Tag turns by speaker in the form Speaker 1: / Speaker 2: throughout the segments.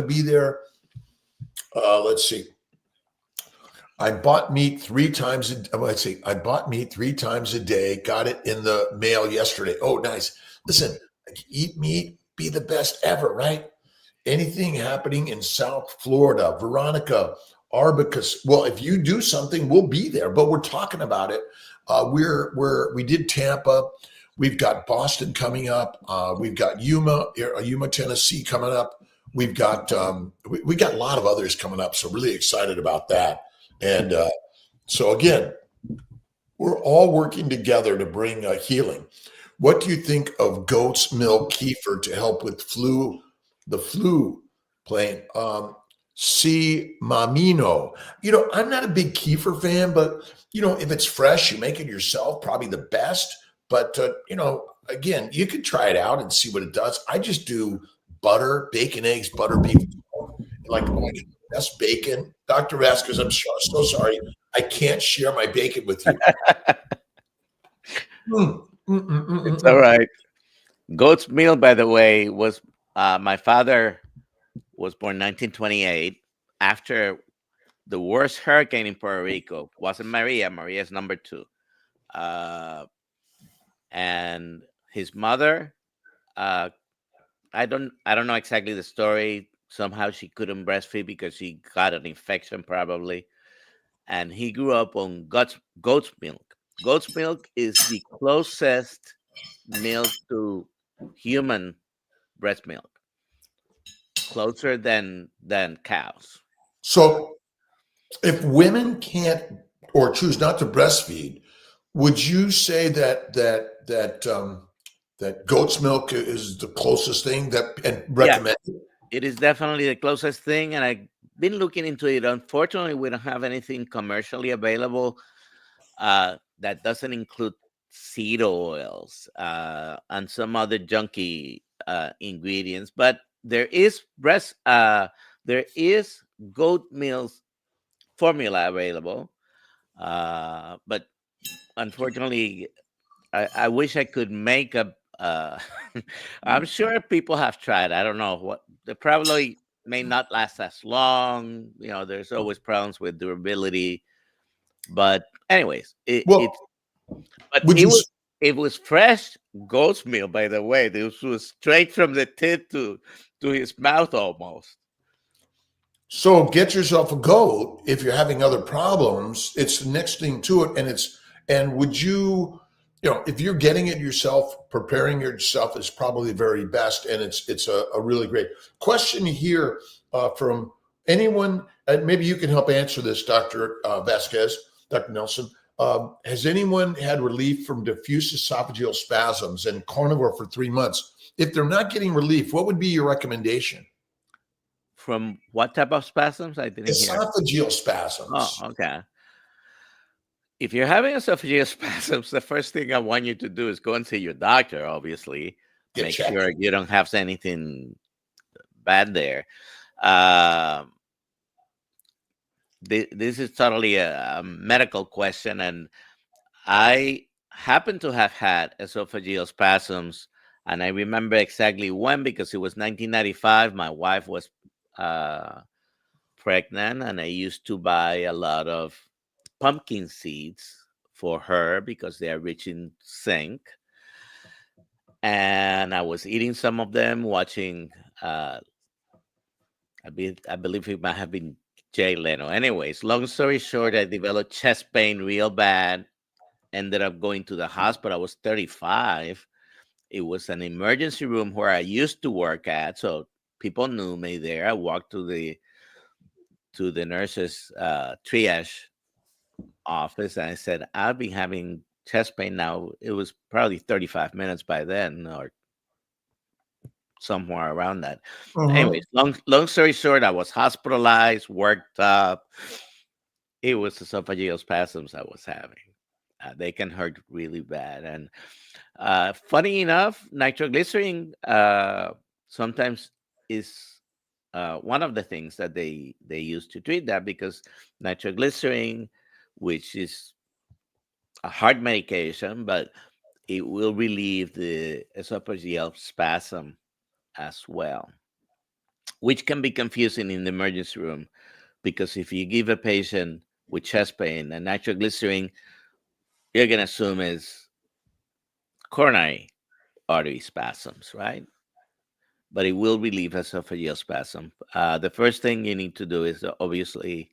Speaker 1: to be there. Let's see. I bought meat 3 times. I bought meat 3 times a day. Got it in the mail yesterday. Oh, nice. Listen, eat meat, be the best ever, right? Anything happening in South Florida, Veronica, Arbicus. Well, if you do something, we'll be there. But we're talking about it. We did Tampa. We've got Boston coming up. We've got Yuma, Tennessee coming up. We've got we got a lot of others coming up. So really excited about that. And so again, we're all working together to bring healing. What do you think of goat's milk kefir to help with the flu plain? C. Mamino. I'm not a big kefir fan, but if it's fresh, you make it yourself, probably the best. But again, you could try it out and see what it does. I just do butter, bacon, eggs, butter, beef, like best bacon. Dr. Vasquez, I'm so sorry. I can't share my bacon with you.
Speaker 2: It's all right. Goat's milk, by the way, was my father was born 1928 after the worst hurricane in Puerto Rico. Wasn't Maria. Maria's number 2. And his mother, I don't know exactly the story. Somehow she couldn't breastfeed because she got an infection probably. And he grew up on goat's milk. Goat's milk is the closest milk to human breast milk, closer than cows.
Speaker 1: So if women can't or choose not to breastfeed, would you say that goat's milk is the closest thing and recommend?
Speaker 2: Yeah, it is definitely the closest thing, and I've been looking into it. Unfortunately, we don't have anything commercially available that doesn't include seed oils and some other junky ingredients. But there is goat milk formula available, but unfortunately, I wish I could make a. I'm sure people have tried. I don't know what they probably may not last as long. There's always problems with durability. But anyways, it was fresh goat's milk. By the way, this was straight from the tip to his mouth almost.
Speaker 1: So get yourself a goat if you're having other problems. It's the next thing to it, and would you, if you're getting it yourself, preparing yourself is probably the very best, and it's a really great question here from anyone. Maybe you can help answer this, Dr. Vasquez, Dr. Nelson. Has anyone had relief from diffuse esophageal spasms and carnivore for 3 months? If they're not getting relief, what would be your recommendation?
Speaker 2: From what type of spasms? I didn't hear.
Speaker 1: Esophageal spasms.
Speaker 2: Oh, okay. If you're having esophageal spasms, the first thing I want you to do is go and see your doctor, obviously. Make sure you don't have anything bad there. This is totally a medical question, and I happen to have had esophageal spasms, and I remember exactly when, because it was 1995. My wife was pregnant, and I used to buy a lot of pumpkin seeds for her because they are rich in zinc. And I was eating some of them, watching, I believe it might have been Jay Leno. Anyways, long story short, I developed chest pain real bad. Ended up going to the hospital. I was 35. It was an emergency room where I used to work at, so people knew me there. I walked to the nurse's triage office, and I said, I've been having chest pain now. It was probably 35 minutes by then, or somewhere around that. Anyways, long story short, I was hospitalized, worked up. It was esophageal spasms I was having. They can hurt really bad. And funny enough, nitroglycerin sometimes is one of the things that they use to treat that, because nitroglycerin, which is a heart medication, but it will relieve the esophageal spasm as well. which can be confusing in the emergency room, because if you give a patient with chest pain and nitroglycerin, you're going to assume is coronary artery spasms, right? But it will relieve esophageal spasm. The first thing you need to do is obviously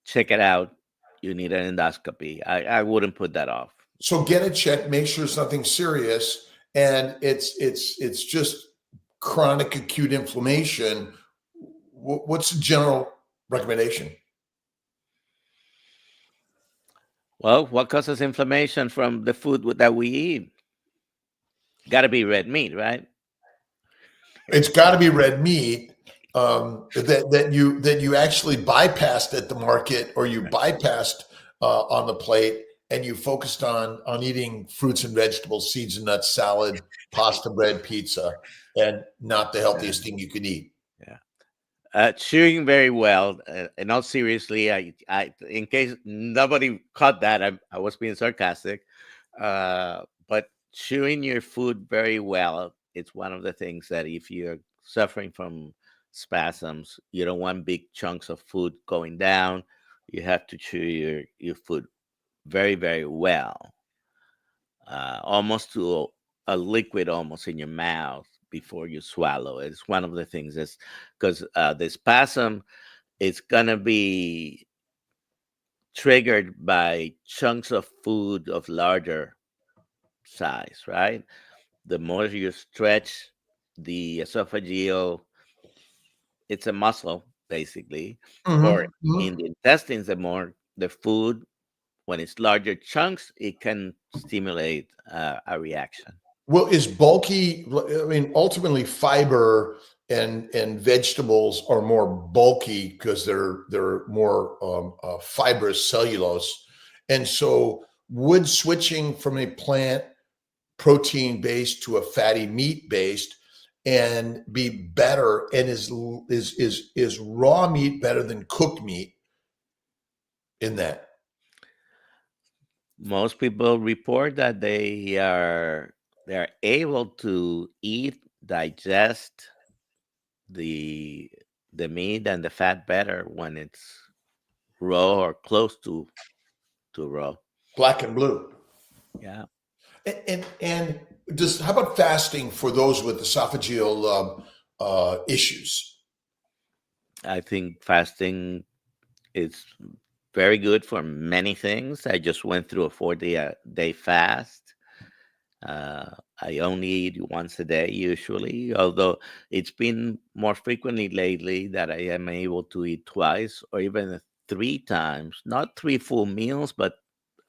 Speaker 2: check it out. You need an endoscopy. I wouldn't put that off.
Speaker 1: So get it checked, make sure it's nothing serious, and it's just chronic acute inflammation. What's the general recommendation?
Speaker 2: Well, what causes inflammation from the food that we eat? Got to be red meat, right?
Speaker 1: It's got to be red meat that you actually bypassed at the market, or you bypassed on the plate, and you focused on eating fruits and vegetables, seeds and nuts, salad, pasta, bread, pizza, and not the healthiest thing you could eat.
Speaker 2: Yeah. Chewing very well, and all seriously, I in case nobody caught that, I was being sarcastic, but chewing your food very well, it's one of the things that if you're suffering from spasms, you don't want big chunks of food going down. You have to chew your food very, very well, almost to a liquid almost in your mouth before you swallow. It's one of the things is because the spasm is going to be triggered by chunks of food of larger size, right? The more you stretch the esophageal, it's a muscle basically, or in the intestines, the more the food, when it's larger chunks, it can stimulate a reaction.
Speaker 1: Well, is bulky, I mean, ultimately fiber and vegetables are more bulky because they're more fibrous cellulose. And so would switching from a plant protein based to a fatty meat based and be better, and is raw meat better than cooked meat in that?
Speaker 2: Most people report that they're able to eat, digest the meat and the fat better when it's raw or close to raw.
Speaker 1: Black and blue.
Speaker 2: Yeah.
Speaker 1: And just how about fasting for those with esophageal issues?
Speaker 2: I think fasting is very good for many things. I just went through a 4-day fast. I only eat once a day usually, although it's been more frequently lately that I am able to eat twice or even 3 times, not 3 full meals, but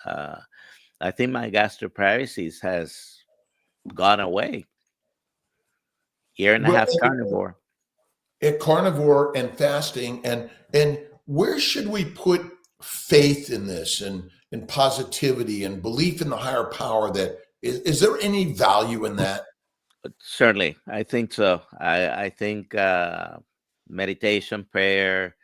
Speaker 2: I think my gastroparesis has gone away. Year and a half carnivore.
Speaker 1: Carnivore and fasting, and where should we put faith in this, and positivity and belief in the higher power? That is there any value in that?
Speaker 2: Certainly, I think so. I think meditation, prayer,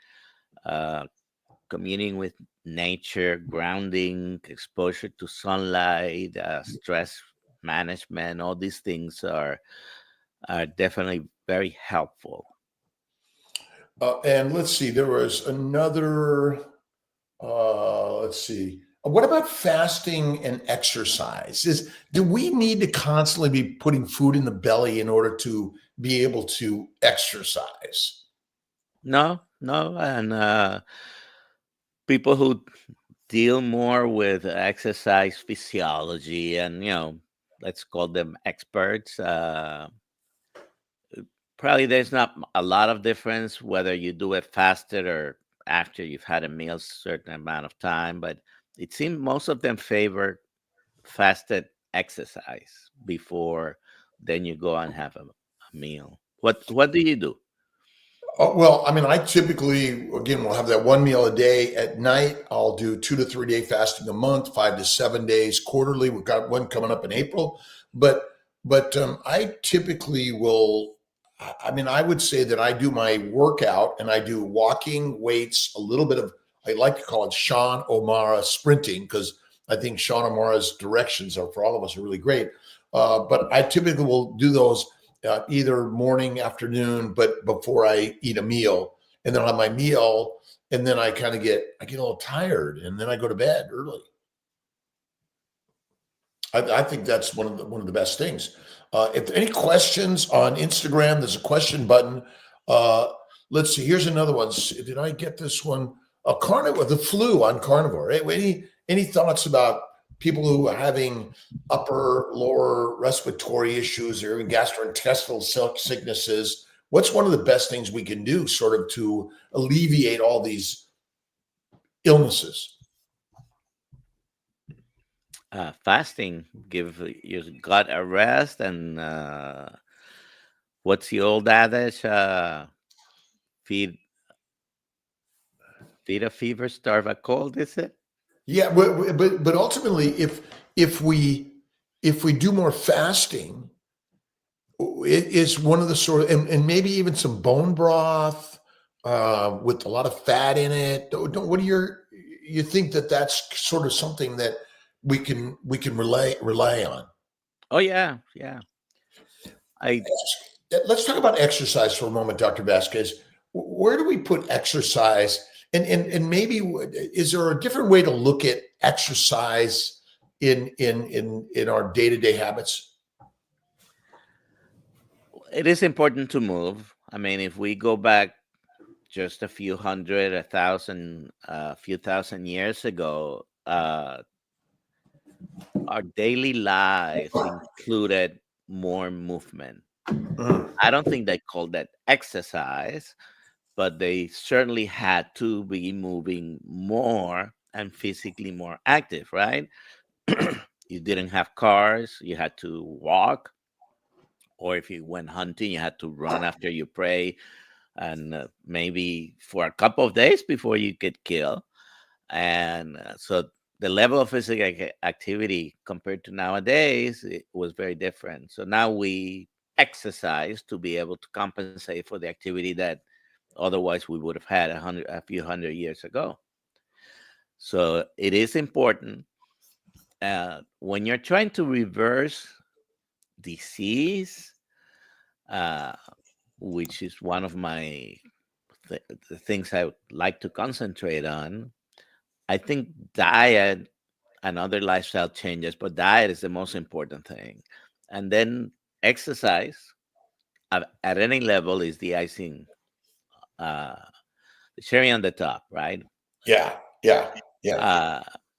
Speaker 2: communing with nature, grounding, exposure to sunlight, stress management, all these things are definitely very helpful.
Speaker 1: And let's see, there was another, let's see. What about fasting and exercise? Do we need to constantly be putting food in the belly in order to be able to exercise?
Speaker 2: No, and people who deal more with exercise physiology, and let's call them experts. Probably there's not a lot of difference whether you do it fasted or after you've had a meal, certain amount of time, but it seems most of them favor fasted exercise before then you go and have a meal. What do you do?
Speaker 1: Well, I mean, I typically, again, will have that one meal a day at night. I'll do 2 to 3 day fasting a month, 5 to 7 days quarterly. We've got one coming up in April, but I typically will. I mean, I would say that I do my workout and I do walking, weights, a little bit of, I like to call it Sean O'Mara sprinting, because I think Sean O'Mara's directions are for all of us are really great. But I typically will do those either morning, afternoon, but before I eat a meal, and then I'll have my meal, and then I get a little tired, and then I go to bed early. I think that's one of the best things. If there are any questions on Instagram, there's a question button. Let's see. Here's another one. Did I get this one? A carnivore, the flu on carnivore. Any thoughts about people who are having upper, lower respiratory issues or even gastrointestinal sicknesses? What's one of the best things we can do, sort of, to alleviate all these illnesses?
Speaker 2: Fasting, give your gut a rest, and what's the old adage? Feed a fever, starve a cold. Is it?
Speaker 1: Yeah, but ultimately, if we do more fasting, it is one of the sort of, and maybe even some bone broth with a lot of fat in it. What do you think that's sort of something that we can rely on?
Speaker 2: Oh yeah.
Speaker 1: Let's talk about exercise for a moment, Dr. Vasquez. Where do we put exercise? And maybe, is there a different way to look at exercise in our day-to-day habits?
Speaker 2: It is important to move. I mean, if we go back just a few hundred, a few thousand years ago, our daily life included more movement. I don't think they called that exercise, but they certainly had to be moving more and physically more active, right? You didn't have cars, you had to walk, or if you went hunting, you had to run after you prey, and maybe for a couple of days before you get killed. And so the level of physical activity compared to nowadays, it was very different. So now we exercise to be able to compensate for the activity that otherwise we would have had a few hundred years ago. So it is important when you're trying to reverse disease, which is one of my the things I would like to concentrate on. I think diet and other lifestyle changes, but diet is the most important thing. And then exercise at any level is the icing, the cherry on the top, right?
Speaker 1: Yeah.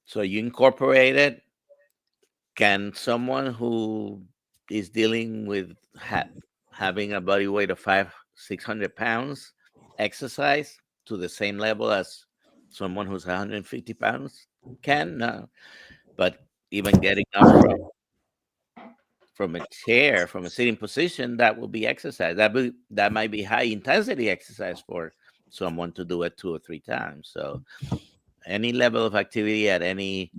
Speaker 2: So you incorporate it. Can someone who is dealing with having a body weight of 600 pounds exercise to the same level as someone who's 150 pounds? Can? No. But even getting up from a chair, from a sitting position, that will be exercise. That might be high intensity exercise for someone to do it 2 or 3 times. So any level of activity at any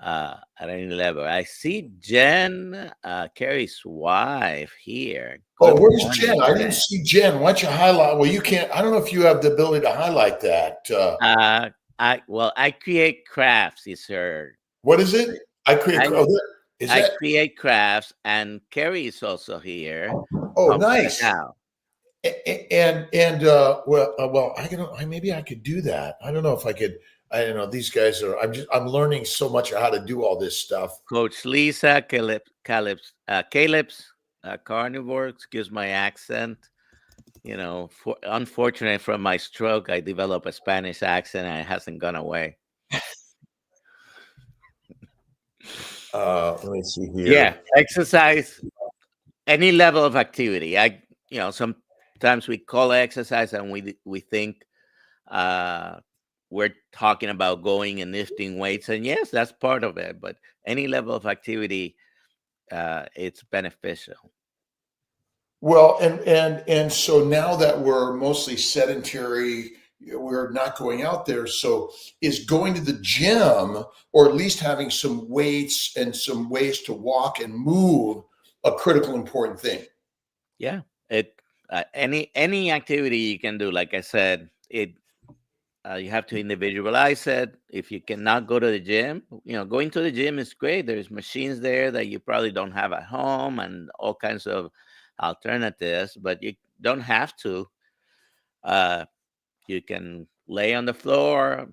Speaker 2: level. I see Jen, Carrie's wife here. Good
Speaker 1: Where's
Speaker 2: morning,
Speaker 1: Jen? I didn't see Jen. Why don't you highlight? Well, you can't. I don't know if you have the ability to highlight that.
Speaker 2: I create crafts. Is her?
Speaker 1: What is it? I create.
Speaker 2: I create crafts, and Carrie is also here.
Speaker 1: Oh, nice. Well, maybe I could do that. I don't know if I could. I don't know. These guys are. I'm learning so much how to do all this stuff.
Speaker 2: Coach Lisa, Caleb's carnivore. Excuse my accent. You know, unfortunately, from my stroke, I developed a Spanish accent, and it hasn't gone away.
Speaker 1: Let me see here.
Speaker 2: Yeah, exercise, any level of activity. Sometimes we call exercise and we think we're talking about going and lifting weights, and yes, that's part of it. But any level of activity, it's beneficial.
Speaker 1: Well, and so now that we're mostly sedentary, we're not going out there. So is going to the gym, or at least having some weights and some ways to walk and move, a critical important thing?
Speaker 2: Yeah, any activity you can do. Like I said, you have to individualize it. If you cannot go to the gym, going to the gym is great. There's machines there that you probably don't have at home, and all kinds of alternatives, but you don't have to. Uh, you can lay on the floor,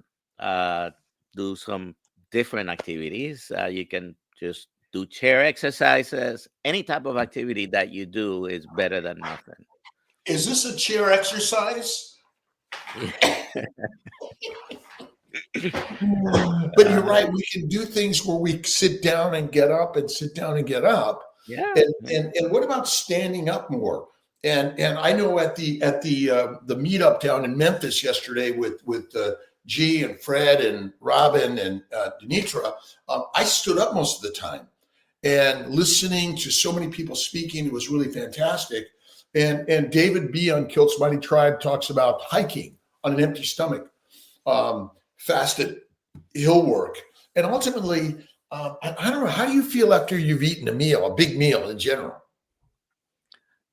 Speaker 2: do some different activities. You can just do chair exercises. Any type of activity that you do is better than nothing.
Speaker 1: Is this a chair exercise? But you're right. We can do things where we sit down and get up and sit down and get up.
Speaker 2: Yeah.
Speaker 1: And what about standing up more? And I know at the meetup down in Memphis yesterday with G and Fred and Robin and Denitra, I stood up most of the time, and listening to so many people speaking, it was really fantastic. And David B on Kiltz Mighty Tribe talks about hiking on an empty stomach, fasted hill work, and ultimately, I don't know. How do you feel after you've eaten a meal, a big meal in general?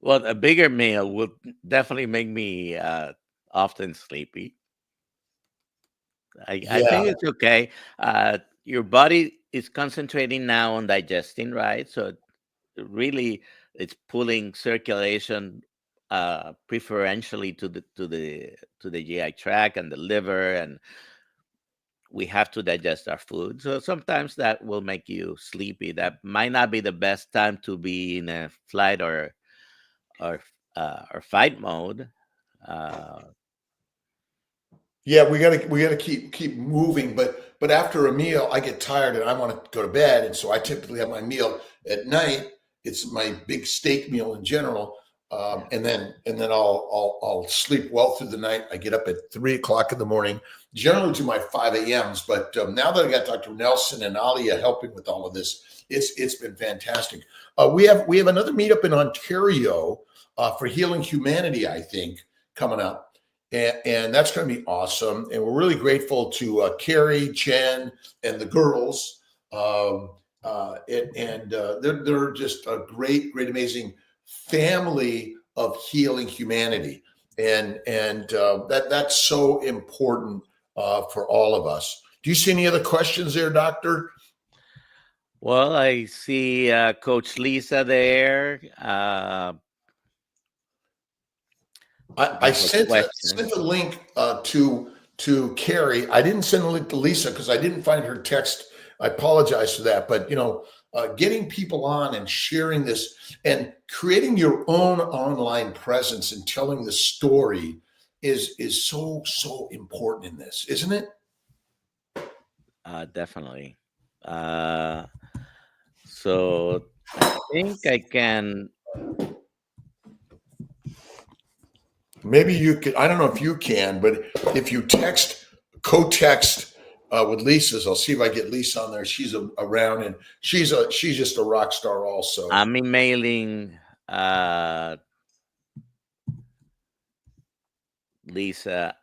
Speaker 2: Well, a bigger meal would definitely make me often sleepy. I think it's okay. Your body is concentrating now on digesting, right? So really, it's pulling circulation preferentially to the GI tract and the liver, and we have to digest our food. So sometimes that will make you sleepy. That might not be the best time to be in a flight or fight mode.
Speaker 1: Yeah, we gotta keep moving, but after a meal, I get tired and I want to go to bed, and so I typically have my meal at night. It's my big steak meal in general, and then I'll sleep well through the night. I get up at 3 o'clock in the morning, generally to my 5 a.m.s. But now that I got Dr. Nelson and Alia helping with all of this, it's been fantastic. We have another meetup in Ontario for Healing Humanity, I think, coming up. And that's going to be awesome. And we're really grateful to Carrie, Jen, and the girls. They're just a great, amazing family of healing humanity. And that's so important for all of us. Do you see any other questions there, Doctor?
Speaker 2: Well, I see Coach Lisa there.
Speaker 1: I sent a link to Carrie. I didn't send a link to Lisa because I didn't find her text. I apologize for that. But getting people on and sharing this and creating your own online presence and telling the story is so important in this, isn't it?
Speaker 2: Definitely. So I think I can.
Speaker 1: Maybe you could. I don't know if you can, but if you co-text with Lisa's, I'll see if I get Lisa on there. She's around, and she's just a rock star also.
Speaker 2: I'm emailing Lisa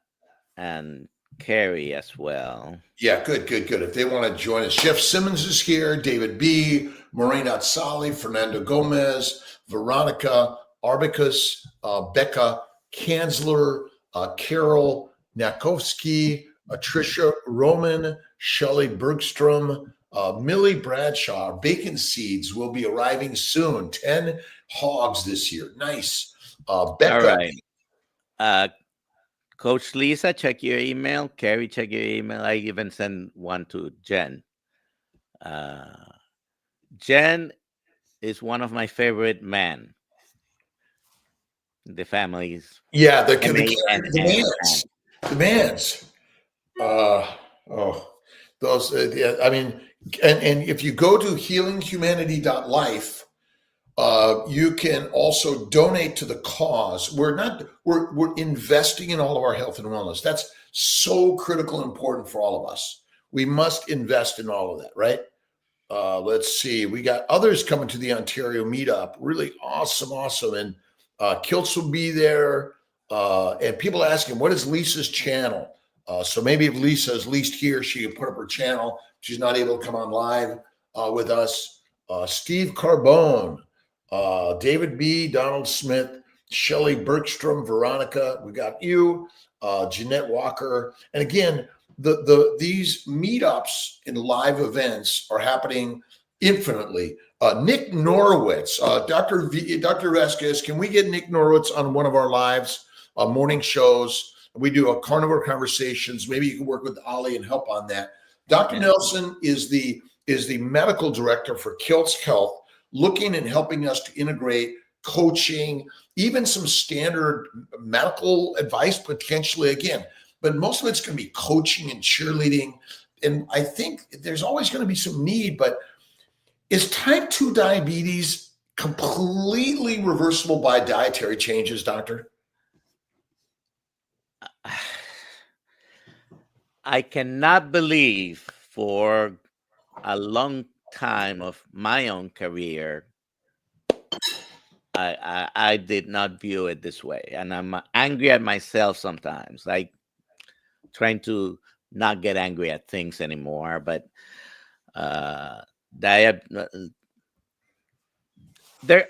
Speaker 2: and Carrie as well.
Speaker 1: Yeah, good. If they want to join us, Jeff Simmons is here, David B, Maureen Atsali, Fernando Gomez, Veronica Arbicus, Becca Kanzler, Carol Nakowski, Tricia Roman, Shelley Bergstrom, Millie Bradshaw. Bacon seeds will be arriving soon. 10 hogs this year. Nice. Becca.
Speaker 2: All right. Coach Lisa, check your email. Carrie, check your email. I even sent one to Jen. Jen is one of my favorite men. The families.
Speaker 1: Yeah, the mans. Those. I mean, and if you go to healinghumanity.life, you can also donate to the cause. We're investing in all of our health and wellness. That's so critical and important for all of us. We must invest in all of that, right? Let's see. We got others coming to the Ontario meetup. Really awesome. And Kiltz will be there. And people asking, what is Lisa's channel? So maybe if Lisa is least here, she can put up her channel. She's not able to come on live with us. Steve Carbone, David B, Donald Smith, Shelley Bergstrom, Veronica. We got you, Jeanette Walker. And again, these meetups and live events are happening infinitely. Nick Norowitz, Dr. Vasquez, can we get Nick Norowitz on one of our lives, morning shows? We do a carnivore conversations. Maybe you can work with Ali and help on that. Dr. Nelson is the medical director for Kiltz Health, looking and helping us to integrate coaching, even some standard medical advice potentially again. But most of it's going to be coaching and cheerleading. And I think there's always going to be some need, but is type 2 diabetes completely reversible by dietary changes, doctor?
Speaker 2: I cannot believe for a long time of my own career, I did not view it this way. And I'm angry at myself sometimes, like trying to not get angry at things anymore. But there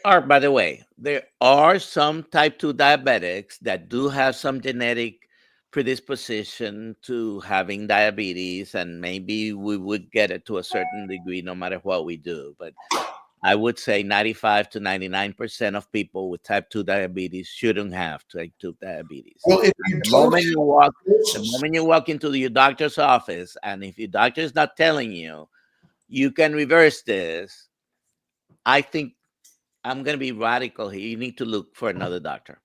Speaker 2: are, by the way, there are some type 2 diabetics that do have some genetic predisposition to having diabetes, and maybe we would get it to a certain degree no matter what we do. But I would say 95 to 99% of people with type 2 diabetes shouldn't have type 2 diabetes.
Speaker 1: Well, if you
Speaker 2: The
Speaker 1: don't,
Speaker 2: moment you walk into your doctor's office, and if your doctor is not telling you, you can reverse this, I think I'm going to be radical here. You need to look for another doctor.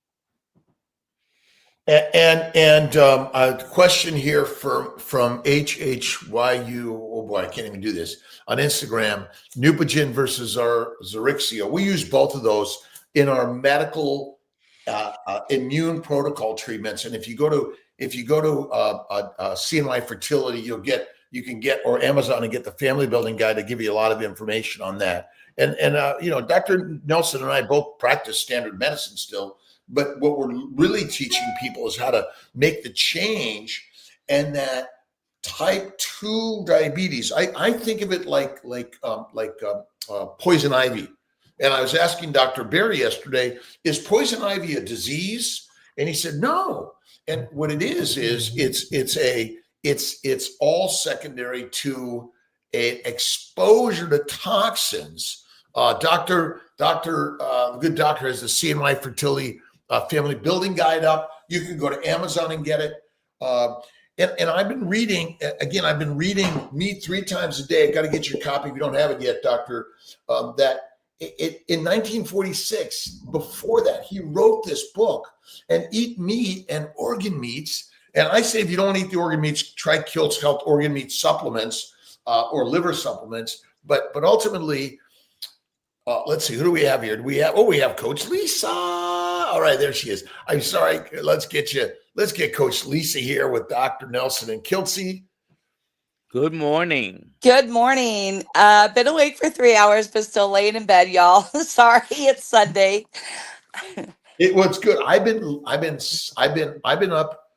Speaker 1: And a question here from HHYU. Oh boy, I can't even do this on Instagram. Neupogen versus our Zerixia. We use both of those in our medical immune protocol treatments. And if you go to CNY Fertility, you can get, or Amazon, and get the Family Building Guide to give you a lot of information on that. And Dr. Nelson and I both practice standard medicine still. But what we're really teaching people is how to make the change, and that type 2 diabetes. I think of it like poison ivy. And I was asking Dr. Berry yesterday, is poison ivy a disease? And he said no. And what it is it's all secondary to a exposure to toxins. Good doctor has the CNY Fertility Family Building Guide up. You can go to Amazon and get it. And I've been reading, Meat 3 Times a Day. I got to get your copy if you don't have it yet, Doctor. That in 1946, before that, he wrote this book, and Eat Meat and Organ Meats. And I say, if you don't eat the organ meats, try Kiltz Health organ meat supplements or liver supplements. But ultimately, let's see, who do we have here? We have Coach Lisa. All right, there she is. I'm sorry. Let's get Coach Lisa here with Dr. Nelson and Kiltz.
Speaker 2: Good morning.
Speaker 3: Good morning. Been awake for 3 hours, but still laying in bed, y'all. Sorry, it's Sunday.
Speaker 1: It was good. I've been up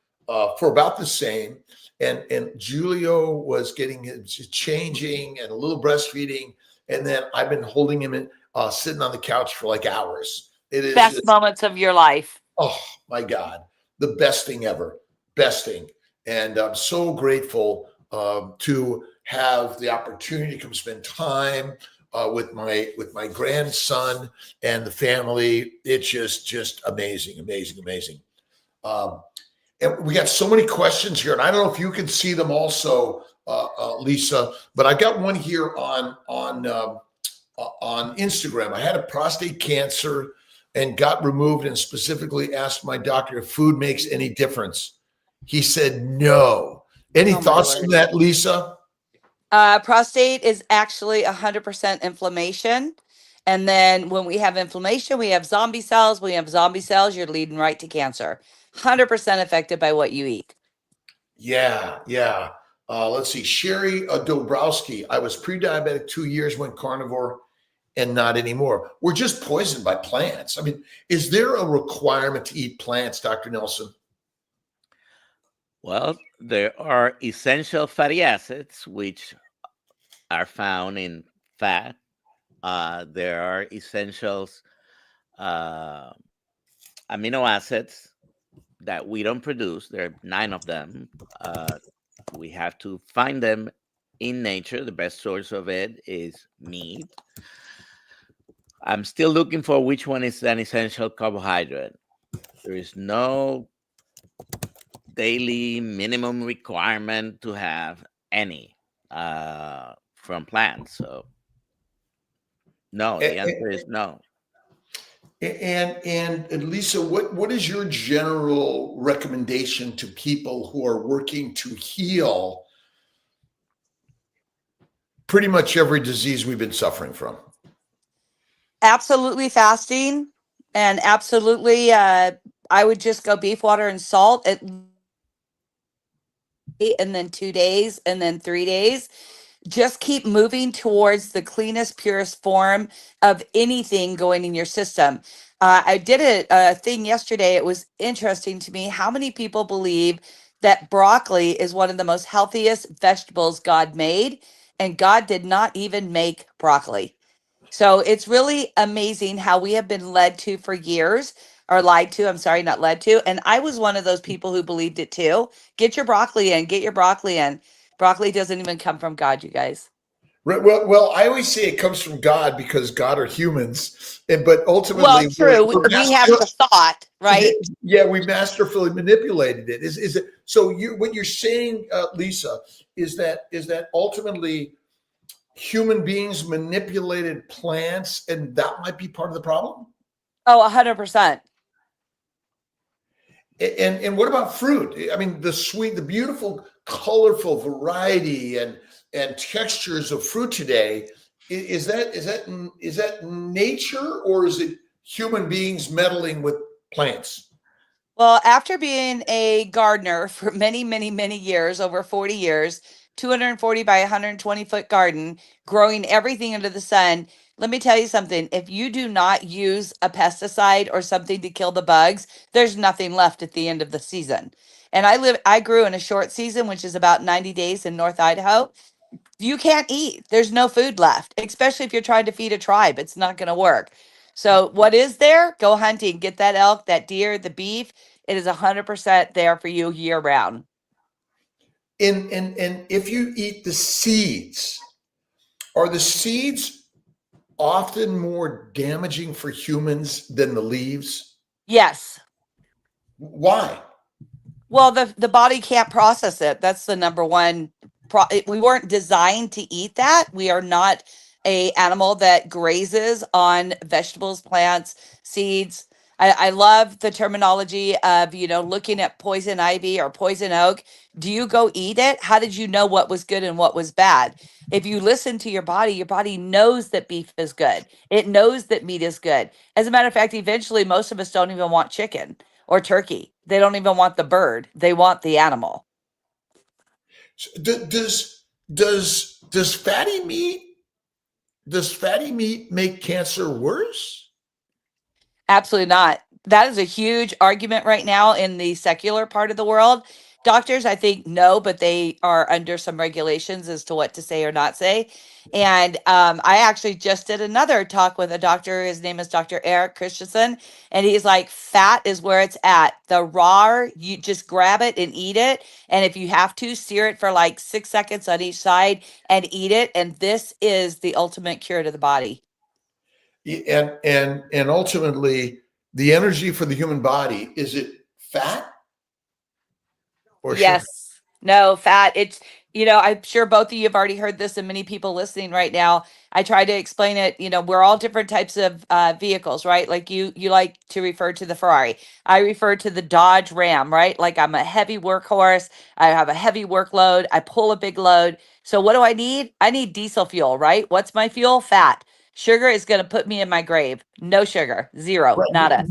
Speaker 1: for about the same, and Julio was getting changing and a little breastfeeding, and then I've been holding him sitting on the couch for like hours. It is
Speaker 3: best moments of your life.
Speaker 1: Oh my God, the best thing ever, best thing, and I'm so grateful to have the opportunity to come spend time with my grandson and the family. It's just amazing. And we got so many questions here, and I don't know if you can see them also, Lisa, but I got one here on Instagram. I had a prostate cancer and got removed, and specifically asked my doctor if food makes any difference. He said no. Any thoughts on that, Lisa?
Speaker 3: Prostate is actually 100% inflammation. And then when we have inflammation, we have zombie cells. When we have zombie cells, you're leading right to cancer. 100% affected by what you eat.
Speaker 1: Yeah. Let's see. Sherry Dobrowski. I was pre-diabetic 2 years, went carnivore, and not anymore. We're just poisoned by plants. I mean, is there a requirement to eat plants, Dr. Nelson?
Speaker 2: Well, there are essential fatty acids, which are found in fat. There are essentials amino acids that we don't produce. There are 9 of them. We have to find them in nature. The best source of it is meat. I'm still looking for which one is an essential carbohydrate. There is no daily minimum requirement to have any from plants. So no, the answer is no.
Speaker 1: And Lisa, what is your general recommendation to people who are working to heal pretty much every disease we've been suffering from?
Speaker 3: Absolutely fasting, and absolutely, I would just go beef, water, and salt and then 2 days, and then 3 days. Just keep moving towards the cleanest, purest form of anything going in your system. I did a thing yesterday. It was interesting to me how many people believe that broccoli is one of the most healthiest vegetables God made, and God did not even make broccoli. So it's really amazing how we have been led to for years, or lied to. I'm sorry, not led to. And I was one of those people who believed it too. Get your broccoli in, get your broccoli in. Broccoli doesn't even come from God, you guys.
Speaker 1: Well, I always say it comes from God because God are humans, but ultimately,
Speaker 3: Well, true. We have the thought, right?
Speaker 1: Yeah, we masterfully manipulated it. Is it so? What you're saying, Lisa, is that ultimately human beings manipulated plants, and that might be part of the problem?
Speaker 3: Oh, 100%.
Speaker 1: And what about fruit? I mean, the sweet, the beautiful, colorful variety and textures of fruit today. Is that nature, or is it human beings meddling with plants?
Speaker 3: Well, after being a gardener for many, many, many years, over 40 years, 240 by 120-foot garden, growing everything under the sun, let me tell you something. If you do not use a pesticide or something to kill the bugs, there's nothing left at the end of the season. And I grew in a short season, which is about 90 days in North Idaho. You can't eat. There's no food left, especially if you're trying to feed a tribe. It's not going to work. So what is there? Go hunting, get that elk, that deer, the beef. It is 100% there for you year round.
Speaker 1: And if you eat the seeds, are the seeds often more damaging for humans than the leaves?
Speaker 3: Yes.
Speaker 1: Why?
Speaker 3: Well, the body can't process it. That's the number one. We weren't designed to eat that. We are not a animal that grazes on vegetables, plants, seeds. I love the terminology of, looking at poison ivy or poison oak. Do you go eat it? How did you know what was good and what was bad? If you listen to your body knows that beef is good. It knows that meat is good. As a matter of fact, eventually most of us don't even want chicken or turkey. They don't even want the bird. They want the animal.
Speaker 1: Does fatty meat make cancer worse?
Speaker 3: Absolutely not. That is a huge argument right now in the secular part of the world. Doctors, I think, no, but they are under some regulations as to what to say or not say. And I actually just did another talk with a doctor. His name is Dr. Eric Christensen. And he's like, fat is where it's at. The raw, you just grab it and eat it. And if you have to, sear it for like 6 seconds on each side and eat it. And this is the ultimate cure to the body.
Speaker 1: And ultimately, the energy for the human body, is it fat or sugar?
Speaker 3: Yes. No, fat. It's, I'm sure both of you have already heard this, and many people listening right now. I try to explain it. We're all different types of vehicles, right? Like you like to refer to the Ferrari. I refer to the Dodge Ram, right? Like I'm a heavy workhorse. I have a heavy workload. I pull a big load. So what do I need? I need diesel fuel, right? What's my fuel? Fat. Sugar is going to put me in my grave. No sugar, zero,
Speaker 1: Right.
Speaker 3: nada.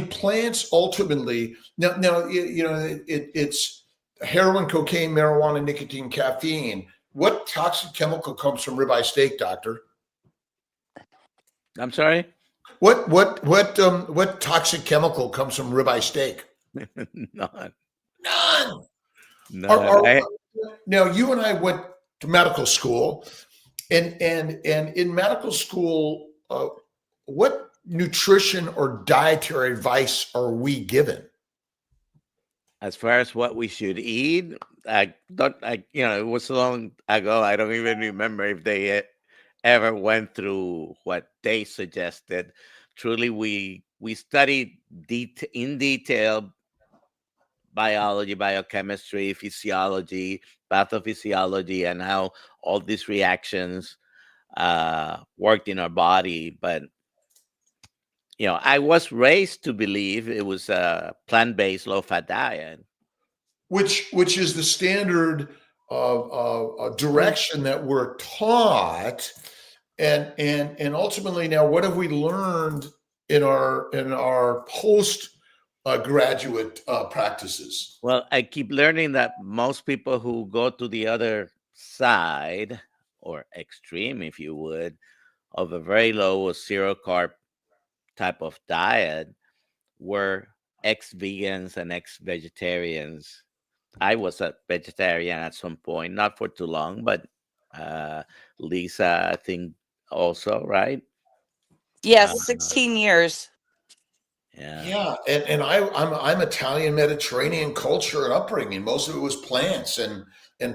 Speaker 1: Plants ultimately. Now, it's heroin, cocaine, marijuana, nicotine, caffeine. What toxic chemical comes from ribeye steak, doctor?
Speaker 2: I'm sorry?
Speaker 1: What toxic chemical comes from ribeye steak?
Speaker 2: None.
Speaker 1: Now, you and I went to medical school, and in medical school, what nutrition or dietary advice are we given?
Speaker 2: As far as what we should eat, I don't. It was so long ago. I don't even remember if they ever went through what they suggested. Truly, we studied in detail biology, biochemistry, physiology, pathophysiology, and how all these reactions worked in our body. But I was raised to believe it was a plant-based, low-fat diet.
Speaker 1: Which is the standard direction that we're taught, and ultimately now, what have we learned in our post graduate practices?
Speaker 2: Well, I keep learning that most people who go to the other side or extreme, if you would, of a very low or zero carb type of diet were ex-vegans and ex-vegetarians. I was a vegetarian at some point, not for too long, but Lisa, I think also, right?
Speaker 3: Yes, 16 years.
Speaker 1: Yeah, and I'm Italian Mediterranean culture and upbringing. Most of it was plants and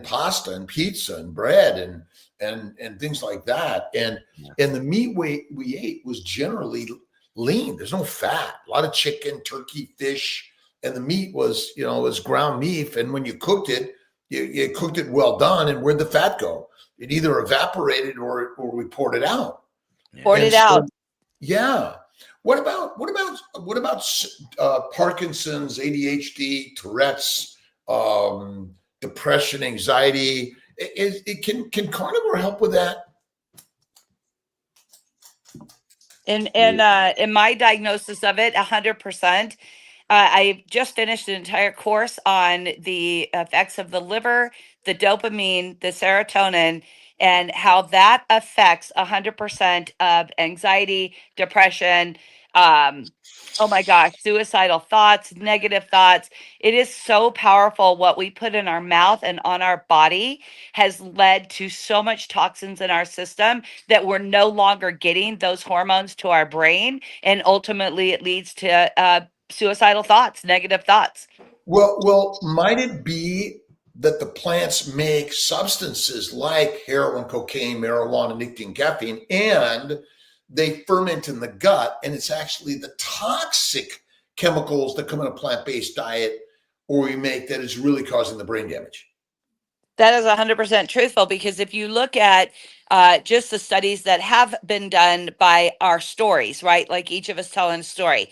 Speaker 1: pasta and pizza and bread and things like that. And the meat we ate was generally lean. There's no fat. A lot of chicken, turkey, fish, and the meat was ground beef. And when you cooked it, you cooked it well done. And where'd the fat go? It either evaporated or we poured it out.
Speaker 3: Poured it out.
Speaker 1: Yeah. What about Parkinson's, ADHD, Tourette's, depression, anxiety? Can carnivore help with that?
Speaker 3: In my diagnosis of it, 100%. I just finished an entire course on the effects of the liver, the dopamine, the serotonin, and how that affects 100% of anxiety, depression, oh my gosh, suicidal thoughts, negative thoughts. It is so powerful. What we put in our mouth and on our body has led to so much toxins in our system that we're no longer getting those hormones to our brain. And ultimately, it leads to suicidal thoughts, negative thoughts.
Speaker 1: Well, might it be that the plants make substances like heroin, cocaine, marijuana, nicotine, caffeine, and they ferment in the gut, and it's actually the toxic chemicals that come in a plant-based diet or we make that is really causing the brain damage?
Speaker 3: That is 100% truthful, because if you look at just the studies that have been done by our stories, right? Like each of us telling a story,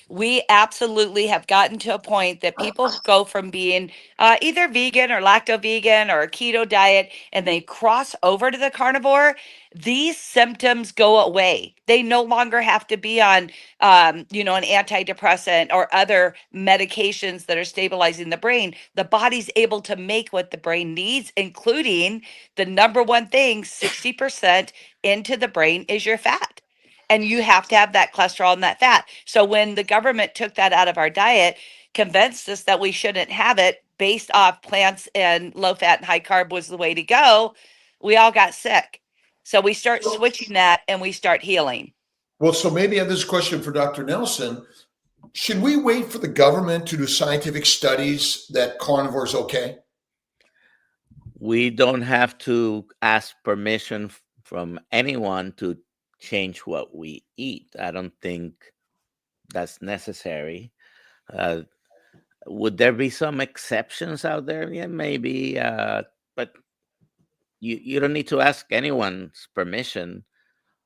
Speaker 3: we absolutely have gotten to a point that people go from being either vegan or lacto vegan or a keto diet, and they cross over to the carnivore. These symptoms go away. They no longer have to be on, an antidepressant or other medications that are stabilizing the brain. The body's able to make what the brain needs, including the number one thing: 60% into the brain is your fat. And you have to have that cholesterol and that fat. So when the government took that out of our diet, convinced us that we shouldn't have it based off plants and low fat and high carb was the way to go, we all got sick. So we start switching that and we start healing.
Speaker 1: Well, so maybe I have this question for Dr. Nelson. Should we wait for the government to do scientific studies that carnivore is okay?
Speaker 2: We don't have to ask permission from anyone to change what we eat. I don't think that's necessary. Would there be some exceptions out there? Yeah, maybe. But you don't need to ask anyone's permission.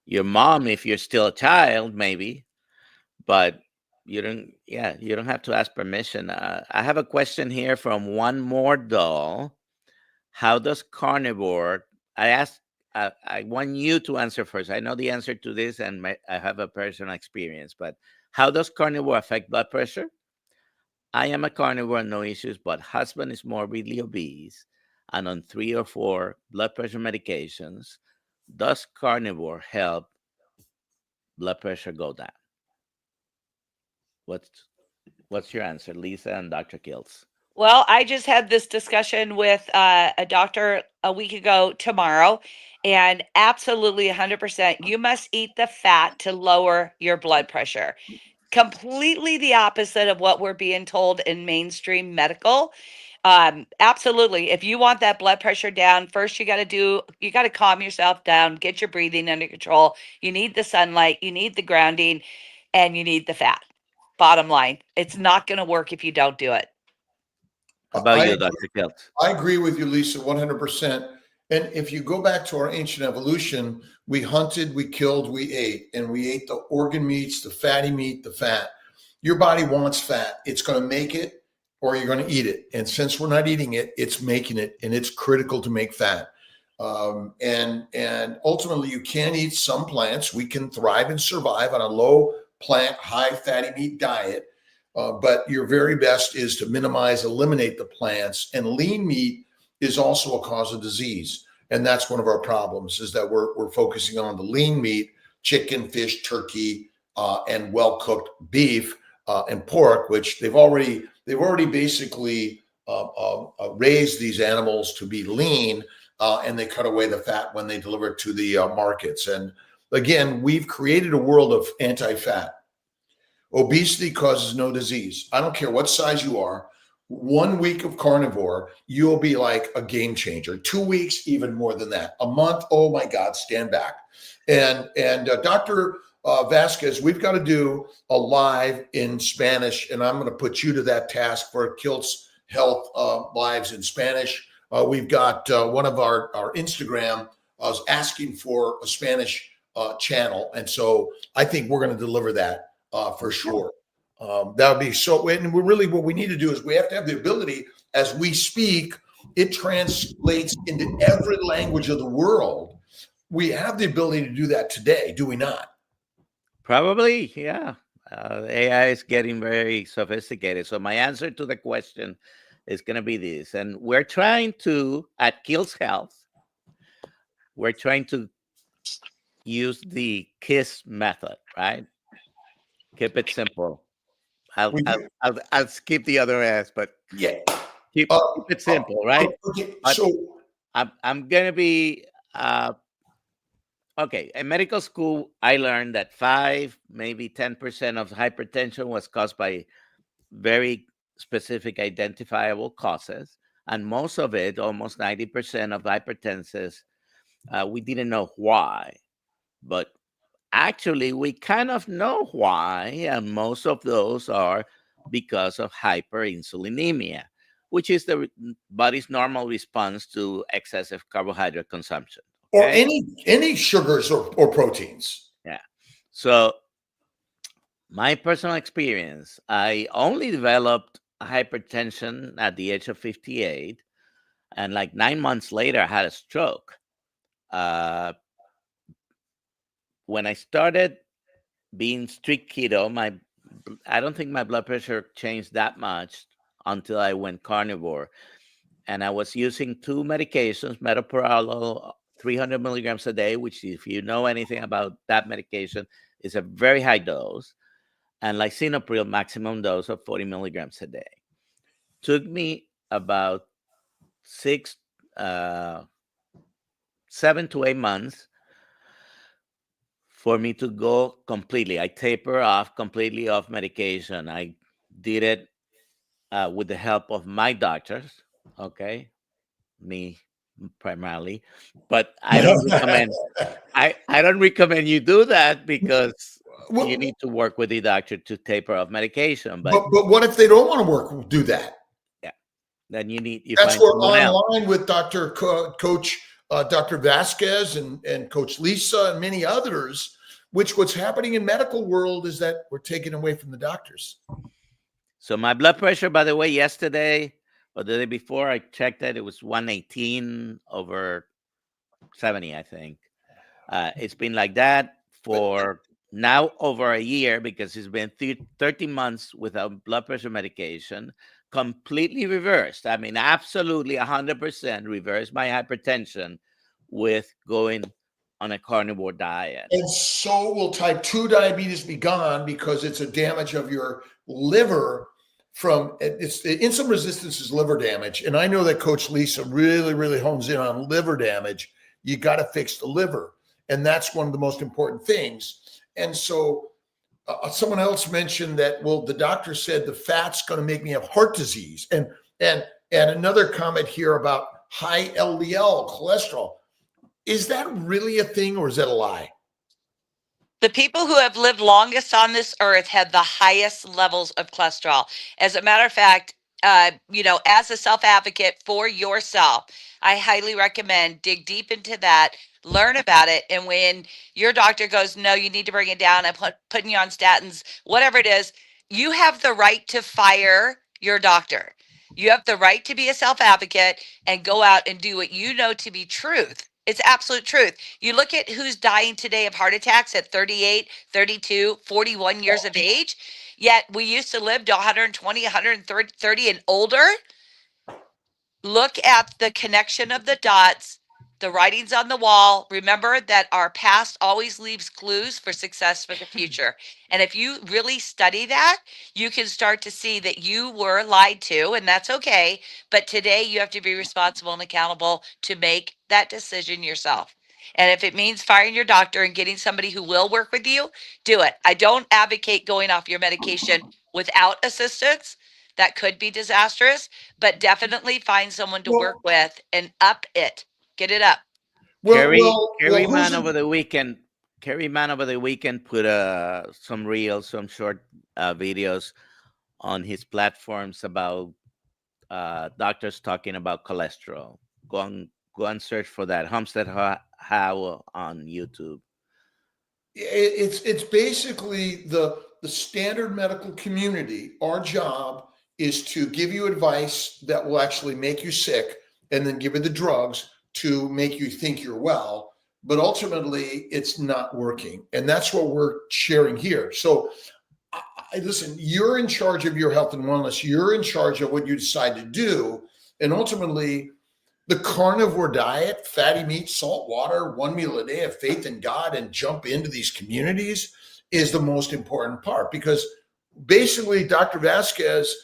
Speaker 2: Your mom, if you're still a child, maybe, but you don't have to ask permission. I have a question here from One More Doll. How does carnivore? I want you to answer first. I know the answer to this, and I have a personal experience. But how does carnivore affect blood pressure? I am a carnivore, no issues, but husband is morbidly obese and on 3 or 4 blood pressure medications. Does carnivore help blood pressure go down? What's your answer, Lisa and Dr. Kiltz?
Speaker 3: Well, I just had this discussion with a doctor a week ago tomorrow, and absolutely 100%, you must eat the fat to lower your blood pressure. completely the opposite of what we're being told in mainstream medical. Absolutely. If you want that blood pressure down, first you got to calm yourself down, get your breathing under control. You need the sunlight, you need the grounding, and you need the fat. Bottom line, it's not going to work if you don't do it.
Speaker 2: How about
Speaker 1: I
Speaker 2: you, Dr. Kiltz?
Speaker 1: I agree with you, Lisa, 100%. And if you go back to our ancient evolution, we hunted, we killed, we ate, and we ate the organ meats, the fatty meat, the fat. Your body wants fat. It's going to make it or you're going to eat it. And since we're not eating it, it's making it, and it's critical to make fat. And ultimately, you can eat some plants. We can thrive and survive on a low plant, high fatty meat diet. But your very best is to minimize, eliminate the plants. And lean meat is also a cause of disease. And that's one of our problems, is that we're focusing on the lean meat, chicken, fish, turkey, and well-cooked beef and pork, which they've already basically raised these animals to be lean, and they cut away the fat when they deliver it to the markets. And again, we've created a world of anti-fat. Obesity causes no disease. I don't care what size you are. 1 week of carnivore, you'll be like a game changer. 2 weeks, even more than that. A month, oh my God, stand back. And Dr. Vasquez, we've got to do a live in Spanish, and I'm going to put you to that task for Kiltz Health lives in Spanish. We've got one of our Instagram asking for a Spanish channel, and so I think we're going to deliver that for sure. That would be so. And we really, what we need to do is we have to have the ability, as we speak, it translates into every language of the world. We have the ability to do that today, do we not?
Speaker 2: Probably, yeah. AI is getting very sophisticated. So my answer to the question is going to be this. And we're trying to, at Kiltz Health, we're trying to use the KISS method, right? Keep it simple. I'll skip the other S, but
Speaker 1: yeah,
Speaker 2: keep it simple, right?
Speaker 1: Okay.
Speaker 2: But
Speaker 1: So
Speaker 2: I'm going to be... okay, in medical school, I learned that 5, maybe 10% of hypertension was caused by very specific identifiable causes. And most of it, almost 90% of hypertensives, we didn't know why. But actually, we kind of know why. And most of those are because of hyperinsulinemia, which is the body's normal response to excessive carbohydrate consumption.
Speaker 1: Or any sugars or proteins.
Speaker 2: Yeah. So my personal experience, I only developed hypertension at the age of 58. And like 9 months later, I had a stroke. When I started being strict keto, I don't think my blood pressure changed that much until I went carnivore. And I was using 2 medications, metoprolol, 300 milligrams a day, which, if you know anything about that medication, is a very high dose, and lisinopril, maximum dose of 40 milligrams a day. Took me about 7 to 8 months for me to go completely. I taper off completely off medication. I did it with the help of my doctors, okay, me primarily, but I don't recommend. I don't recommend you do that, because you need to work with the doctor to taper off medication. But
Speaker 1: what if they don't want to do that?
Speaker 2: Yeah, then you
Speaker 1: That's
Speaker 2: find
Speaker 1: where
Speaker 2: someone else.
Speaker 1: online with Coach Dr. Vasquez and Coach Lisa and many others. What's happening in medical world is that we're taking away from the doctors.
Speaker 2: So my blood pressure, by the way, yesterday or the day before, I checked it. It was 118/70, I think. It's been like that for now over a year, because it's been 30 months without blood pressure medication, completely reversed. I mean, absolutely 100% reversed my hypertension with going on a carnivore diet.
Speaker 1: And so will type 2 diabetes be gone, because it's a damage of your liver. It's insulin resistance is liver damage. And I know that Coach Lisa really, really hones in on liver damage. You got to fix the liver. And that's one of the most important things. And so Someone else mentioned that, well, the doctor said the fat's going to make me have heart disease. And another comment here about high LDL cholesterol. Is that really a thing, or is that a lie?
Speaker 3: The people who have lived longest on this earth have the highest levels of cholesterol. As a matter of fact, as a self advocate for yourself, I highly recommend dig deep into that, learn about it. And when your doctor goes, no, you need to bring it down, I'm putting you on statins, whatever it is, you have the right to fire your doctor. You have the right to be a self advocate and go out and do what you know to be truth. It's absolute truth. You look at who's dying today of heart attacks at 38, 32, 41 years of age, yet we used to live to 120, 130 and older. Look at the connection of the dots, the writings on the wall. Remember that our past always leaves clues for success for the future. And if you really study that, you can start to see that you were lied to, and that's okay. But today you have to be responsible and accountable to make that decision yourself. And if it means firing your doctor and getting somebody who will work with you, do it. I don't advocate going off your medication without assistance. That could be disastrous, but definitely find someone to work with and up it. Get it up.
Speaker 2: Kerry Man over the weekend. Kerry Man over the weekend put some reels, some short videos on his platforms about doctors talking about cholesterol. Go and search for that. Homestead How on YouTube.
Speaker 1: It's basically the standard medical community. Our job is to give you advice that will actually make you sick, and then give you the drugs to make you think you're well. But ultimately, it's not working, and that's what we're sharing here. So, listen, you're in charge of your health and wellness. You're in charge of what you decide to do, and ultimately, the carnivore diet, fatty meat, salt water, one meal a day, have faith in God, and jump into these communities is the most important part. Because basically, Dr. Vasquez,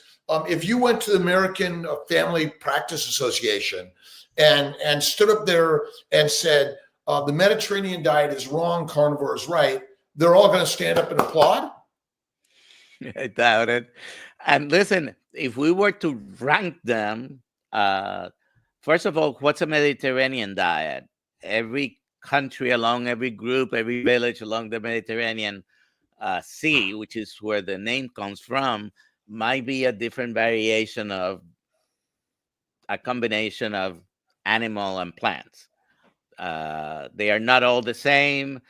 Speaker 1: if you went to the American Family Practice Association and stood up there and said, the Mediterranean diet is wrong, carnivore is right, they're all going to stand up and applaud?
Speaker 2: I doubt it. And listen, if we were to rank them, first of all, what's a Mediterranean diet? Every country along, every group, every village along the Mediterranean Sea, which is where the name comes from, might be a different variation of a combination of animal and plants. They are not all the same.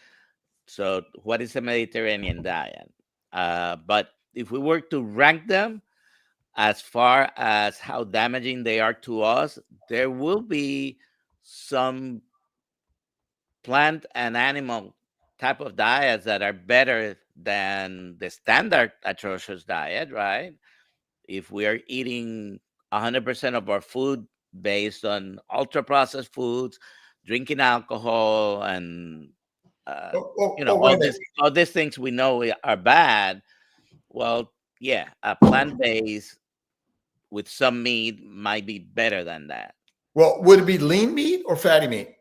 Speaker 2: So what is a Mediterranean diet? But if we were to rank them as far as how damaging they are to us, there will be some plant and animal type of diets that are better than the standard atrocious diet, right? If we are eating 100% of our food based on ultra processed foods, drinking alcohol, and all these things we know are bad. Well, yeah, a plant-based with some meat might be better than that.
Speaker 1: Well, would it be lean meat or fatty meat?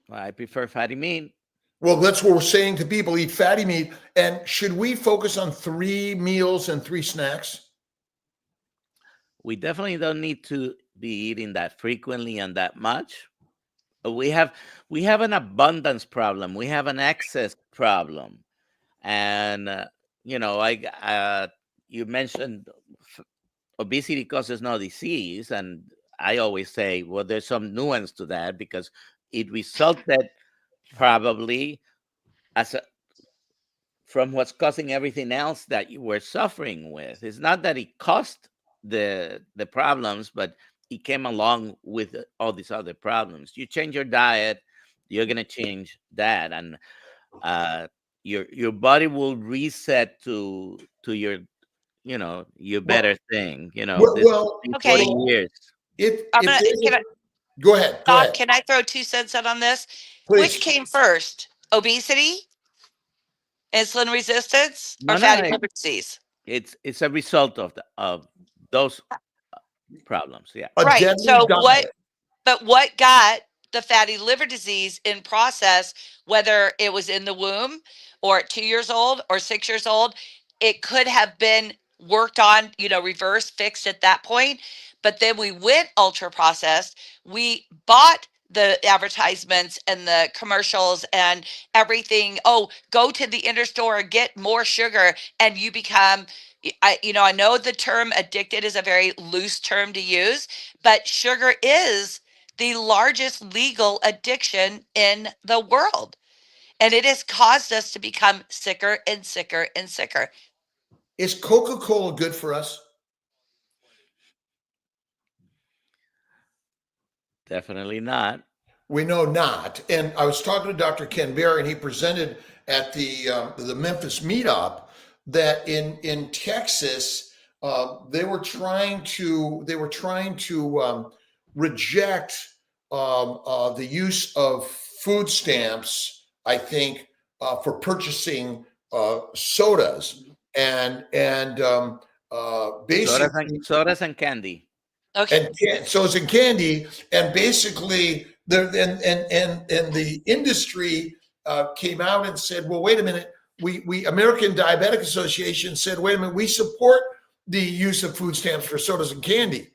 Speaker 2: Well, I prefer fatty meat.
Speaker 1: Well, that's what we're saying to people: eat fatty meat. And should we focus on 3 meals and 3 snacks?
Speaker 2: We definitely don't need to be eating that frequently and that much. We have an abundance problem. We have an excess problem. And you mentioned obesity causes no disease, and I always say, well, there's some nuance to that, because it resulted probably from what's causing everything else that you were suffering with. It's not that it caused the problems, but it came along with all these other problems. You change your diet, you're going to change that, and your body will reset to your your better thing.
Speaker 3: Okay.
Speaker 2: 40 years.
Speaker 1: Go ahead.
Speaker 3: Can I throw 2 cents out on this?
Speaker 1: Please.
Speaker 3: Which came first, obesity, insulin resistance, or fatty liver disease?
Speaker 2: It's a result of those problems. Yeah.
Speaker 3: Right. So what got the fatty liver disease in process, whether it was in the womb or 2 years old or 6 years old, it could have been worked on, reverse fixed at that point. But then we went ultra processed. We bought the advertisements and the commercials and everything. Oh, go to the inner store and get more sugar, and you become. I know the term addicted is a very loose term to use, but sugar is the largest legal addiction in the world. And it has caused us to become sicker and sicker and sicker.
Speaker 1: Is Coca-Cola good for us?
Speaker 2: Definitely not.
Speaker 1: We know not. And I was talking to Dr. Ken Berry, and he presented at the Memphis meetup that in Texas they were trying to reject the use of food stamps, I think, for purchasing sodas and basically
Speaker 2: sodas and candy.
Speaker 3: Okay.
Speaker 1: And sodas and candy, and basically the industry came out and said, well, wait a minute, we American Diabetic Association said, wait a minute, we support the use of food stamps for sodas and candy.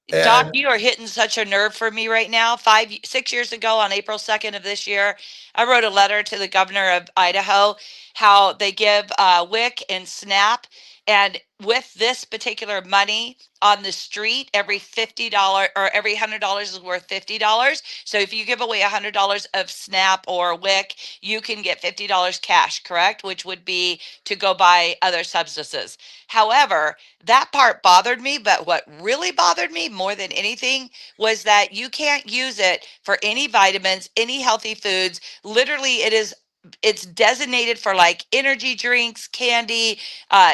Speaker 3: Doc, you are hitting such a nerve for me right now. 6 years ago, on April 2nd of this year, I wrote a letter to the governor of Idaho, how they give WIC and SNAP. And with this particular money on the street, every $50 or every $100 is worth $50. So if you give away $100 of SNAP or WIC, you can get $50 cash, correct? Which would be to go buy other substances. However, that part bothered me, but what really bothered me more than anything was that you can't use it for any vitamins, any healthy foods. Literally, it's designated for like energy drinks, candy,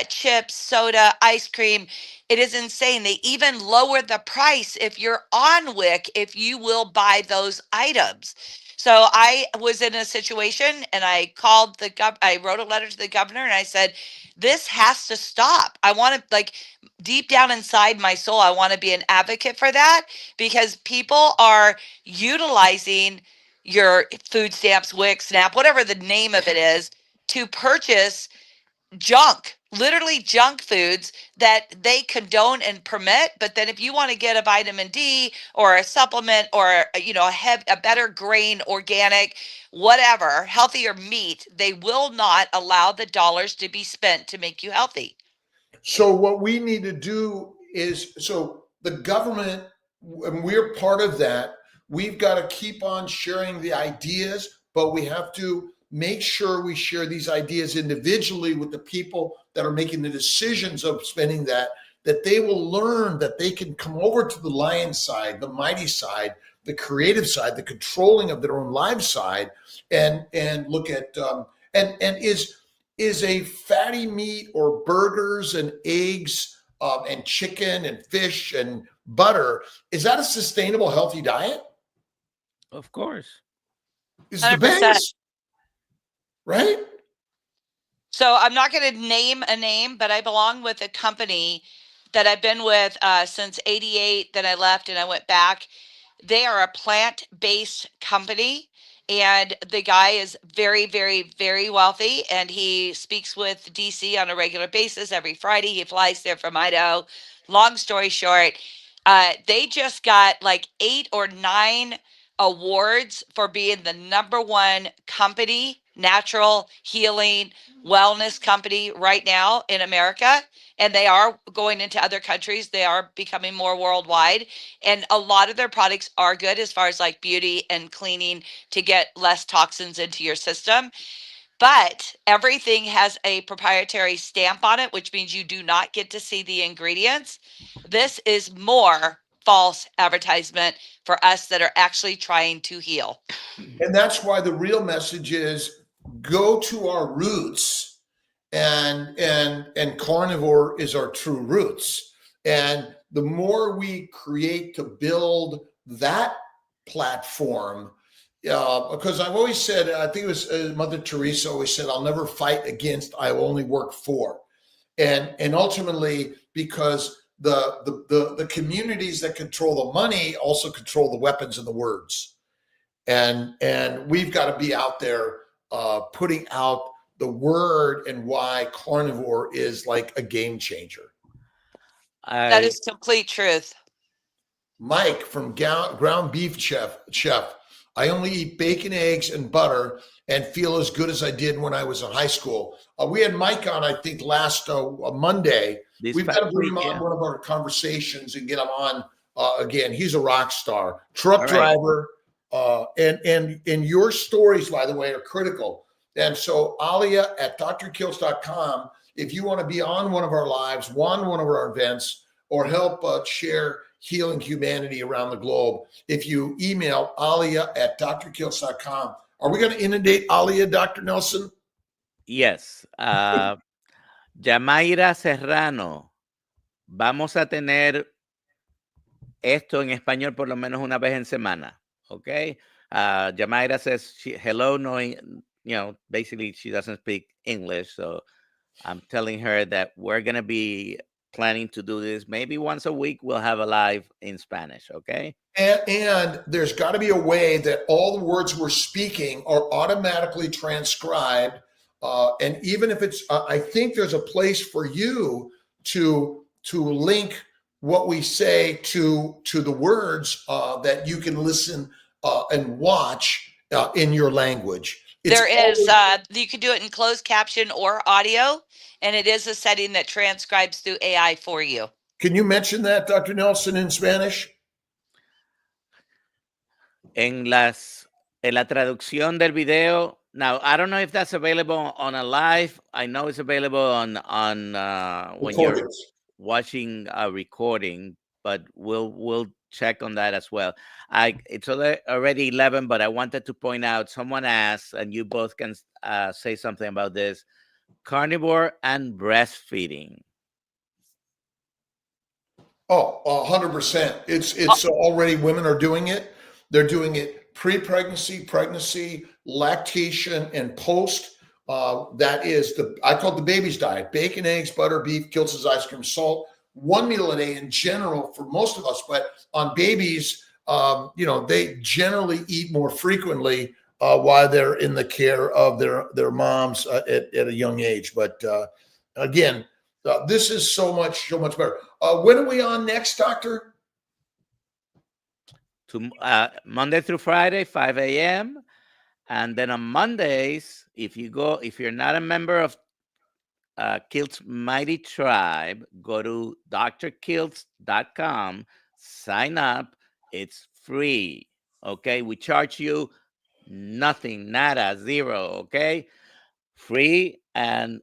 Speaker 3: chips, soda, ice cream. It is insane. They even lowered the price if you're on WIC, if you will buy those items. So I was in a situation, and I called I wrote a letter to the governor, and I said, this has to stop. I want to, like, deep down inside my soul, I want to be an advocate for that, because people are utilizing your food stamps, WIC, SNAP, whatever the name of it is, to purchase junk, literally junk foods that they condone and permit. But then if you want to get a vitamin D or a supplement or, a better grain, organic, whatever, healthier meat, they will not allow the dollars to be spent to make you healthy.
Speaker 1: So what we need to do is, so the government, and we're part of that, we've got to keep on sharing the ideas, but we have to make sure we share these ideas individually with the people that are making the decisions of spending that they will learn that they can come over to the lion side, the mighty side, the creative side, the controlling of their own lives side, and look at, is a fatty meat or burgers and eggs and chicken and fish and butter, is that a sustainable, healthy diet?
Speaker 2: Of course.
Speaker 1: It's the best, right?
Speaker 3: So I'm not going to name a name, but I belong with a company that I've been with since '88. Then I left and I went back. They are a plant-based company, and the guy is very, very, very wealthy, and he speaks with DC on a regular basis. Every Friday, he flies there from Idaho. Long story short, they just got like 8 or 9 awards for being the #1 company, natural healing wellness company right now in America. And they are going into other countries. They are becoming more worldwide. And a lot of their products are good as far as like beauty and cleaning to get less toxins into your system. But everything has a proprietary stamp on it, which means you do not get to see the ingredients. This is more false advertisement for us that are actually trying to heal.
Speaker 1: And that's why the real message is go to our roots, and carnivore is our true roots. And the more we create to build that platform, because I've always said, I think it was Mother Teresa always said, I'll never fight against, I will only work for. And ultimately, because the communities that control the money also control the weapons and the words. And we've got to be out there putting out the word and why carnivore is like a game changer.
Speaker 3: That is complete truth.
Speaker 1: Mike from Ground Beef Chef. I only eat bacon, eggs, and butter and feel as good as I did when I was in high school. We had Mike on, I think, last Monday. We've got to bring him on one of our conversations and get him on again. He's a rock star, truck driver. And your stories, by the way, are critical. And so Alia at drkiltz.com, if you want to be on one of our lives, one of our events, or help share healing humanity around the globe, if you email Alia at drkiltz.com. Are we going to inundate Alia, Dr. Nelson?
Speaker 2: Yes. Yamaira Serrano, vamos a tener esto en español por lo menos una vez en semana. Okay. Yamaira says hello, basically she doesn't speak English. So I'm telling her that we're going to be planning to do this. Maybe once a week, we'll have a live in Spanish. Okay.
Speaker 1: And there's got to be a way that all the words we're speaking are automatically transcribed. And even if it's, I think there's a place for you to link what we say to the words that you can listen and watch in your language.
Speaker 3: There is, you can do it in closed caption or audio, and it is a setting that transcribes through AI for you.
Speaker 1: Can you mention that, Dr. Nelson, in Spanish?
Speaker 2: En la traducción del video. Now, I don't know if that's available on a live. I know it's available on when you're watching a recording, but we'll check on that as well. It's already 11, but I wanted to point out, someone asked, and you both can say something about this, carnivore and breastfeeding.
Speaker 1: Oh, 100%. It's already, women are doing it. They're doing it pre-pregnancy, pregnancy, lactation, and post. That is I call it the baby's diet: bacon, eggs, butter, beef, Kiltz's ice cream, salt, one meal a day in general for most of us. But on babies, they generally eat more frequently while they're in the care of their moms at a young age. But again, this is so much better. When are we on next, Doctor?
Speaker 2: Monday through Friday, 5 a.m. And then on Mondays, if you're not a member of Kiltz Mighty Tribe, go to drkiltz.com, sign up. It's free. Okay. We charge you nothing, nada, zero. Okay. Free. And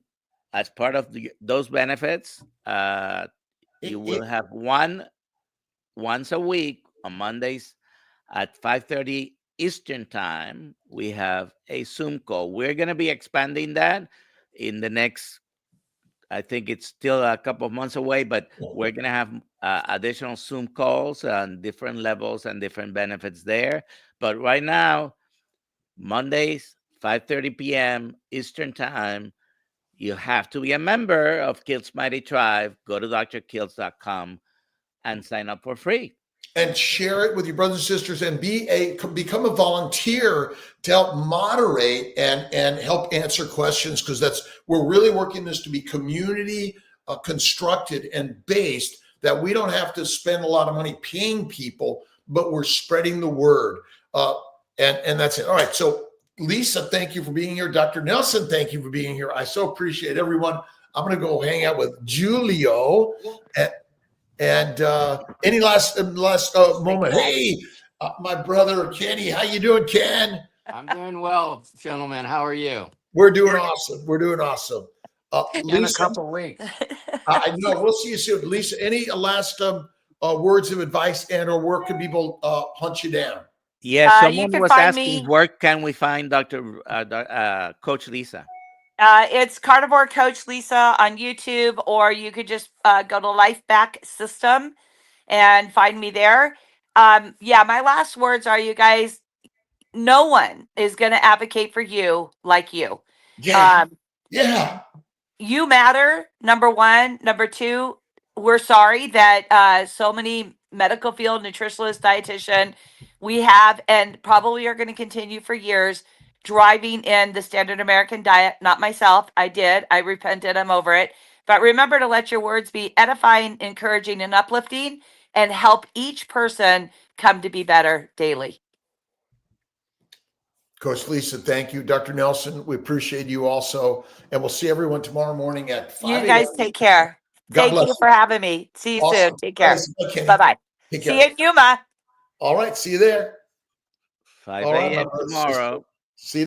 Speaker 2: as part of those benefits, you will have once a week on Mondays at 5:30 Eastern time. We have a Zoom call. We're going to be expanding that in the next, I think it's still a couple of months away, but we're going to have additional Zoom calls on different levels and different benefits there. But right now, Mondays, 5:30 p.m. Eastern time, you have to be a member of Kiltz Mighty Tribe. Go to drkiltz.com and sign up for free.
Speaker 1: And share it with your brothers and sisters, and become a volunteer to help moderate and help answer questions, because we're really working this to be community constructed and based, that we don't have to spend a lot of money paying people, but we're spreading the word. And that's it. All right. So Lisa, thank you for being here. Dr. Nelson, thank you for being here. I so appreciate everyone. I'm going to go hang out with Julio. And any last moment? Hey, my brother Kenny, how you doing, Ken?
Speaker 4: I'm doing well, gentlemen. How are you?
Speaker 1: We're doing awesome. Lisa,
Speaker 4: in a couple weeks.
Speaker 1: I know. We'll see you soon, Lisa. Any last words of advice and/or where can people hunt you down?
Speaker 2: Yeah, someone was asking, where can we find Coach Lisa?
Speaker 3: It's Carnivore Coach Lisa on YouTube, or you could just go to Life Back System and find me there. My last words are, you guys, no one is going to advocate for you like you.
Speaker 1: Yeah.
Speaker 3: You matter, number one. Number two, we're sorry that so many medical field nutritionist, dietitian, we have and probably are going to continue for years, driving in the standard American diet. Not myself. I did. I repented. I'm over it. But remember to let your words be edifying, encouraging, and uplifting, and help each person come to be better daily.
Speaker 1: Coach Lisa, thank you. Dr. Nelson, we appreciate you also. And we'll see everyone tomorrow morning at 5
Speaker 3: You guys take care.
Speaker 1: God
Speaker 3: Thank
Speaker 1: bless
Speaker 3: you for having me. See you
Speaker 1: Awesome.
Speaker 3: soon. Take care.
Speaker 1: Thanks, Kenny.
Speaker 3: Bye-bye.
Speaker 1: Take
Speaker 3: See
Speaker 1: care.
Speaker 3: you in Yuma.
Speaker 1: All right. See you there.
Speaker 2: 5
Speaker 1: All right,
Speaker 2: a.m.
Speaker 1: my brother,
Speaker 2: tomorrow.
Speaker 1: sister. See you.